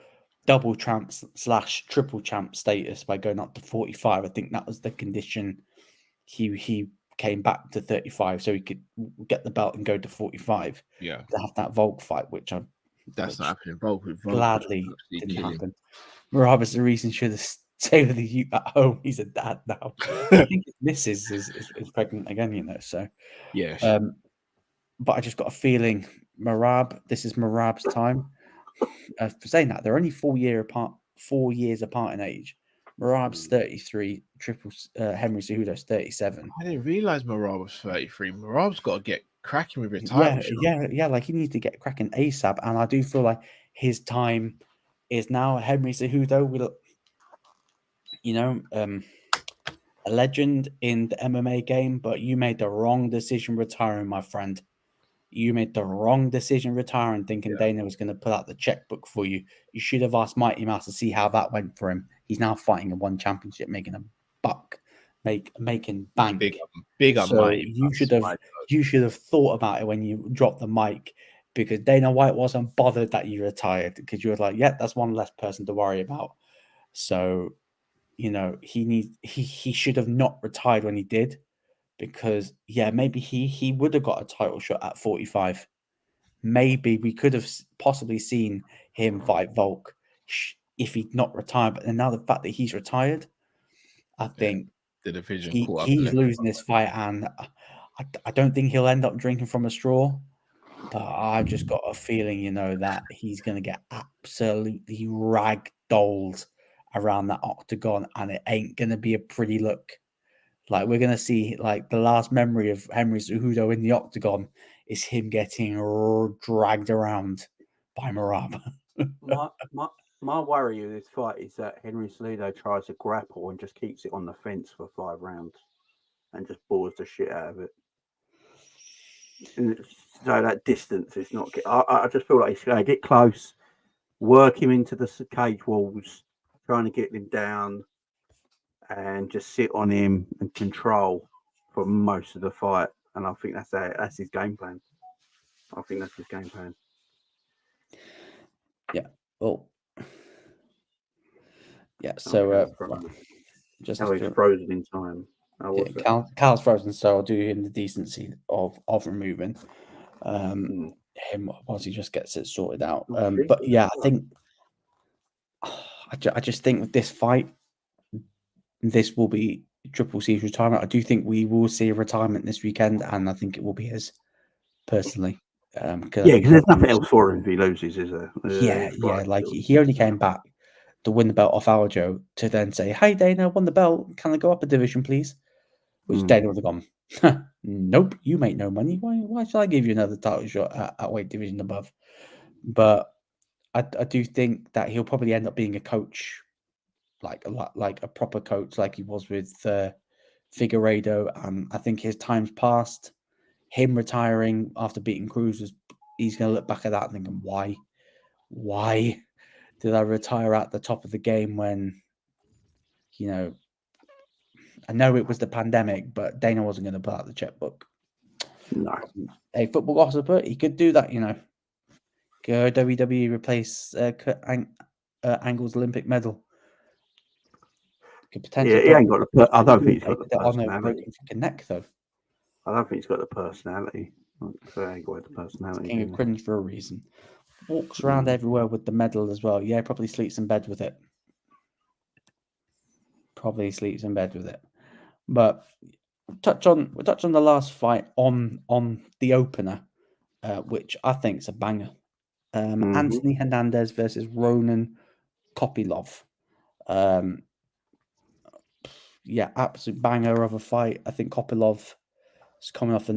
double champ / triple champ status by going up to 45. I think that was the condition. He came back to 35, so he could get the belt and go to 45.
Yeah,
to have that Volk fight, which not
happening. Volk
gladly didn't happen. Merab is the reason should have stayed with the youth at home. He's a dad now. I think his missus is pregnant again, you know. So
yeah.
But I just got a feeling this is Merab's time. For saying that, they're only 4 years apart in age. Merab's 33, Henry Cejudo's 37.
I didn't realize Merab was 33. Merab's got to get cracking with his title shot.
Yeah. Like he needs to get cracking ASAP, and I do feel like his time is now. Henry Cejudo will, you know, a legend in the MMA game, but you made the wrong decision retiring, my friend. You made the wrong decision retiring, thinking Dana was going to pull out the checkbook for you. You should have asked Mighty Mouse to see how that went for him. He's now fighting in one championship, making a buck, making bank.
Big
so
Mighty Mouse.
You should have thought about it when you dropped the mic, because Dana White wasn't bothered that you retired, because you were like, yeah, that's one less person to worry about. So, you know, he should have not retired when he did. Because maybe he would have got a title shot at 45. Maybe we could have possibly seen him fight Volk if he'd not retired. But now the fact that he's retired, I think
the division
he's losing this fight, and I don't think he'll end up drinking from a straw. But I've just got a feeling, you know, that he's going to get absolutely ragdolled around that octagon, and it ain't going to be a pretty look. Like we're gonna see like the last memory of Henry Cejudo in the octagon is him getting dragged around by Merab.
My worry with this fight is that Henry Cejudo tries to grapple and just keeps it on the fence for 5 rounds and just bores the shit out of it. And so that distance is not. I just feel like he's going to get close, work him into the cage walls, trying to get him down, and just sit on him and control for most of the fight. And I think that's his game plan. I think that's his game plan.
Yeah. Well. Yeah. So
just how he's frozen in time.
Cal's frozen, so I'll do him the decency of removing him once he just gets it sorted out. But yeah, I think I just think with this fight, this will be Triple C's retirement. I do think we will see a retirement this weekend, and I think it will be his personally.
Because there's nothing else for him if he loses, is there?
Yeah. Like he only came back to win the belt off Aljo to then say, "Hey Dana, won the belt. Can I go up a division, please?" Which Dana would have gone, "Nope, you make no money. Why should I give you another title shot at weight division above?" But I do think that he'll probably end up being a coach, like a proper coach, like he was with Figueiredo. I think his time's past. Him retiring after beating Cruz he's going to look back at that thinking, why did I retire at the top of the game when, I know it was the pandemic, but Dana wasn't going to pull out the checkbook.
No.
A football gossiper, he could do that, Go WWE replace Angle's Olympic medal. Could potentially.
Yeah, he ain't got the. I don't think he's got the personality.
Fucking neck though.
I don't think he's got the personality. So he ain't got the personality.
King of cringe for a reason. Walks around everywhere with the medal as well. Yeah, probably sleeps in bed with it. But we'll touch on the last fight on the opener, which I think is a banger. Anthony Hernandez versus Ronan Kopylov. Absolute banger of a fight. I think Kopylov is coming off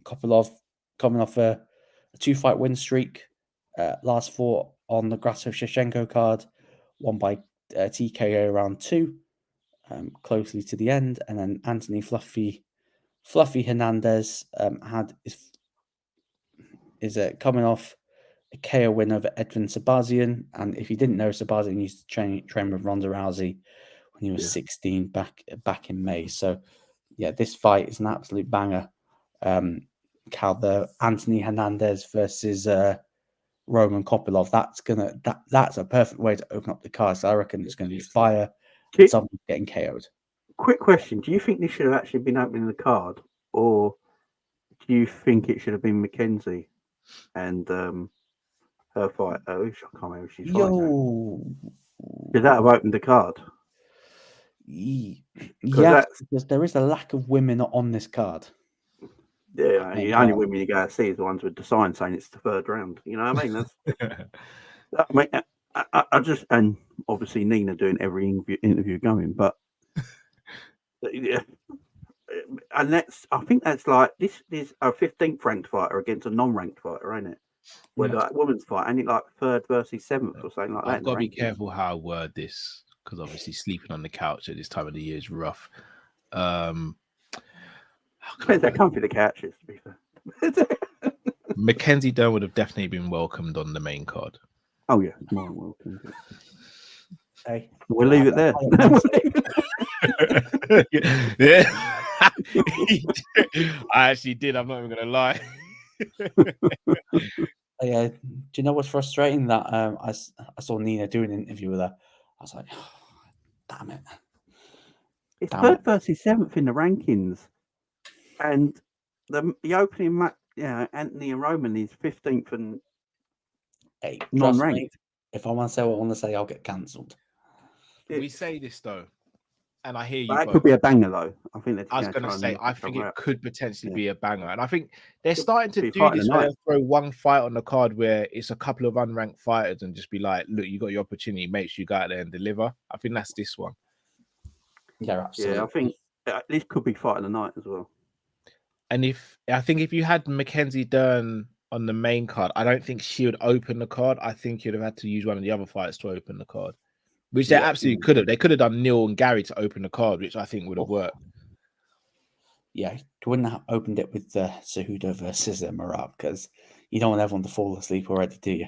Kopylov coming off a 2-fight win streak. Last 4 on the Grasov Shevchenko card, won by TKO round 2, closely to the end, and then Anthony Fluffy Hernandez is coming off a KO win over Edwin Sabazian. And if you didn't know, Sabazian used to train with Ronda Rousey when he was 16 back in May. So yeah, this fight is an absolute banger. The Anthony Hernandez versus Roman Kopylov. That's a perfect way to open up the card. So I reckon it's going to be fire. Someone getting KO'd.
Quick question: do you think this should have actually been opening the card, or do you think it should have been Mackenzie and her fight? I can't remember if she's fighting. Did that have opened the card?
Yeah, because there is a lack of women on this card.
Yeah, the only women you go to see is the ones with the sign saying it's the 3rd round. You know what I mean? That's. I just, and obviously Nina doing every interview going, but yeah, and I think that's like this is a 15th ranked fighter against a non-ranked fighter, ain't it? Where like women's fight, and it like 3rd versus 7th or something like that.
I've got to be careful how I word this because obviously sleeping on the couch at this time of the year is rough.
Depends how comfy the couch is, to be fair.
Mackenzie Dern would have definitely been welcomed on the main card.
Oh yeah, more than welcome.
Hey,
we'll leave it there.
Yeah. I actually did. I'm not even going to lie.
Do you know what's frustrating? That I saw Nina doing an interview with her. I was like, oh, damn it.
It's 3rd versus 7th in the rankings. And the opening match, Anthony and Roman is 15th and non-ranked.
If I want to say what I want to say, I'll get cancelled.
We say this though, and I hear you.
That could be a banger though. I think
I was going to say, I think it could potentially be a banger, and I think they're starting to do this where they throw one fight on the card where it's a couple of unranked fighters and just be like, "Look, you got your opportunity. Make sure you go out there and deliver." I think that's this one.
Yeah, absolutely.
Yeah, I think this could be fight of the night as well.
And if you had Mackenzie Dern on the main card, I don't think she would open the card. I think you'd have had to use one of the other fighters to open the card, which they absolutely could have. They could have done Neal and Garry to open the card, which I think would have worked.
Yeah, you wouldn't have opened it with Cejudo versus Merab because you don't want everyone to fall asleep already, do you?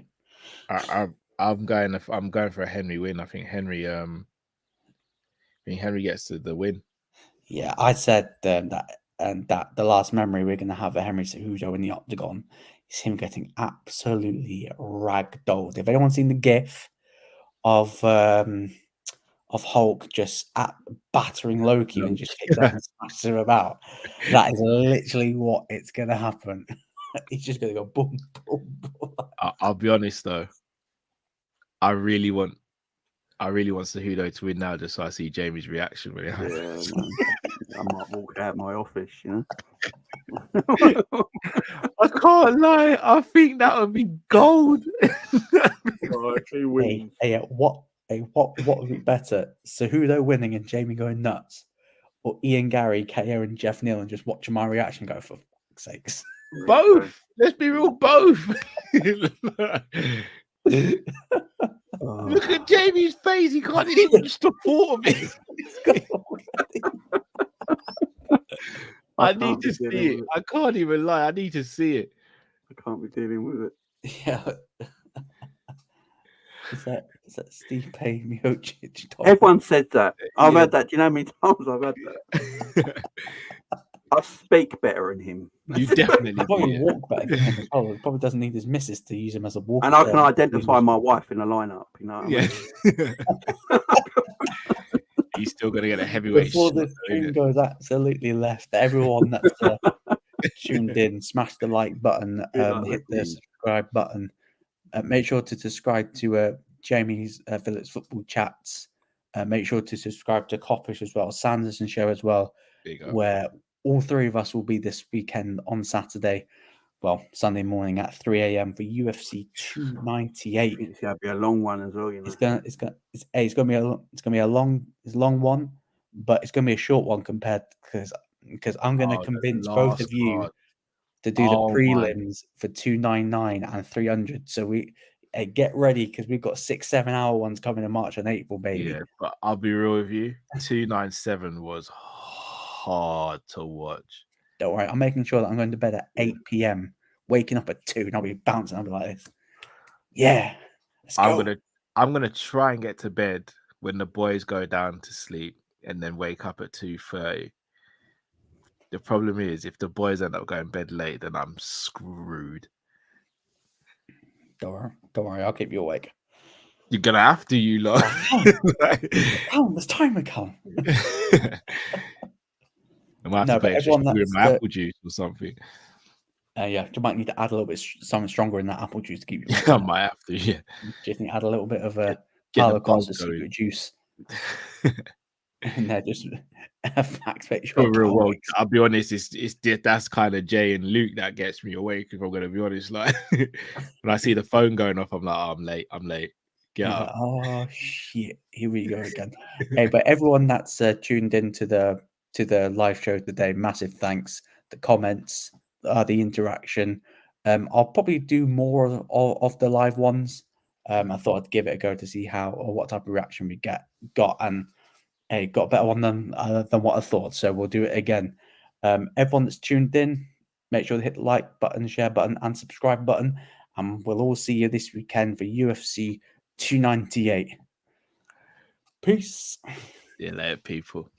I'm going for a Henry win. I think Henry gets the win.
Yeah, I said that the last memory we're going to have a Henry Cejudo in the octagon is him getting absolutely ragdolled. If anyone's seen the GIF of Hulk just battering Loki and just kicks out and smashes him about, that is literally what it's going to happen. He's just going to go boom, boom, boom.
I'll be honest though. I really want Cejudo to win now, just so I see Jamie's reaction when it happens.
Yeah, man. I might walk out my office, you know.
I can't lie. I think that would be gold.
What would be better? Cejudo winning and Jamie going nuts, or Ian Garry, KO and Geoff Neal and just watching my reaction go, for fuck's sakes.
Both. Let's be real, both. Look at Jamie's face. He can't even stop thought of it. I need to see it. I can't even lie. I need to see it.
I can't be dealing with it.
Yeah. Is that Steve Payne Miocic?
Everyone said that. I've had that. Do you know how many times I've had that? I speak better than him.
You definitely
probably walk better than him as well. He probably doesn't need his missus to use him as a walker.
And I can identify my wife in the lineup. You know what I mean?
He's still going to get a heavyweight.
Before the stream goes absolutely left, everyone that's tuned in, smash the like button, hit the subscribe button. Make sure to subscribe to Jamie Phillips Football Chats. Make sure to subscribe to Coppish as well, Sanderson Show as well, where all three of us will be this weekend on Saturday, Sunday morning at 3 a.m. for UFC 298.
It's gonna be a long one as well, you know.
It's gonna be a long one, but it's gonna be a short one compared because I'm gonna convince both of you to do the prelims for 299 and 300. So we get ready because we've got 6-7 hour ones coming in March and April, baby.
Yeah, but I'll be real with you. 297 was hard to watch.
Don't worry, I'm making sure that I'm going to bed at 8 p.m. waking up at 2 and I'll be bouncing. I'll be like this. Yeah, let's go.
I'm gonna try and get to bed when the boys go down to sleep and then wake up at 2:30. The problem is if the boys end up going to bed late, then I'm screwed.
Don't worry, I'll keep you awake.
You're gonna have to, you lot.
Callum, there's timer, Callum.
I might have to pay with my apple juice or something.
Yeah, you might need to add a little bit something stronger in that apple juice to keep you.
I might have to, yeah.
Just need to add a little bit of Paulo Costa secret juice. And they're just facts.
For real, well, I'll be honest, it's that's kind of Jay and Luke that gets me awake. If I'm gonna be honest, like when I see the phone going off, I'm like, oh, I'm late. Get up.
Like, oh shit, here we go again. Hey, but everyone that's tuned in to the live show today, massive thanks. The comments, the interaction. I'll probably do more of the live ones. I thought I'd give it a go to see how or what type of reaction we got, and hey, got a better one than what I thought. So we'll do it again. Everyone that's tuned in, make sure to hit the like button, share button, and subscribe button. And we'll all see you this weekend for UFC 298. Peace.
See you later, people.